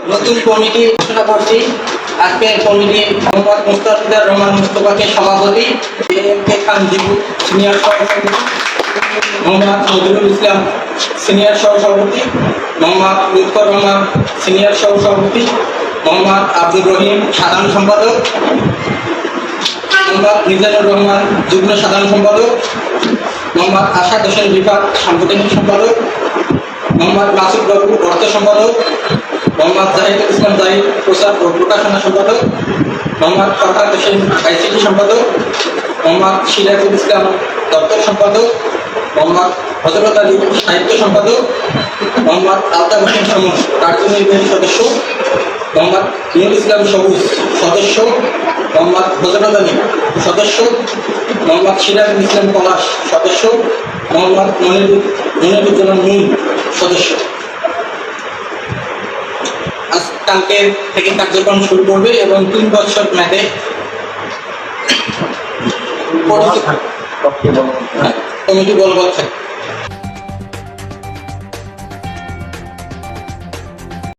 নতুন কমিটি ঘোষণা করছি। আজকে কমিটি মোহাম্মদ মুস্তাফিজুর রহমান মুস্তফাকে সভাপতি, এ খান জিবু সিনিয়র সহসভাপতি, মোহাম্মদ নজরুল ইসলাম সিনিয়র সহসভাপতি, মোহাম্মদ লুৎফর রহমান সিনিয়র সহসভাপতি, মোহাম্মদ আব্দুর রহিম সাধারণ সম্পাদক, মোহাম্মদ মিজানুর রহমান যুগ্ম সাধারণ সম্পাদক, মোহাম্মদ আসাদ হোসেন রিফাত সাংগঠনিক সম্পাদক, মোহাম্মদ মাসুদ বাবু অর্থ সম্পাদক, মোহাম্মদ জাহিদুল ইসলাম জাহিদ প্রচার ও প্রকাশনা সম্পাদক, মোহাম্মদ ফরহাদ হোসেন আইসিটি সম্পাদক, মোহাম্মদ সিরাজুল ইসলাম দপ্তর সম্পাদক, মোহাম্মদ হযরত আলী সাহিত্য সম্পাদক, মোহাম্মদ আলতাফ হোসেন সমন কার্যনির্বাহী সদস্য, মোহাম্মদ নুরুল ইসলাম সবুজ সদস্য, মোহাম্মদ হযরত আলী সদস্য, মোহাম্মদ সিরাজুল ইসলাম পলাশ সদস্য, মোহাম্মদ মনিরুজ্জামান নুন সদস্য। আজ কালকে থেকে কার্যক্রম শুরু করবে এবং 3 বছর মেয়াদে কমিটি বলবৎ থাকবে।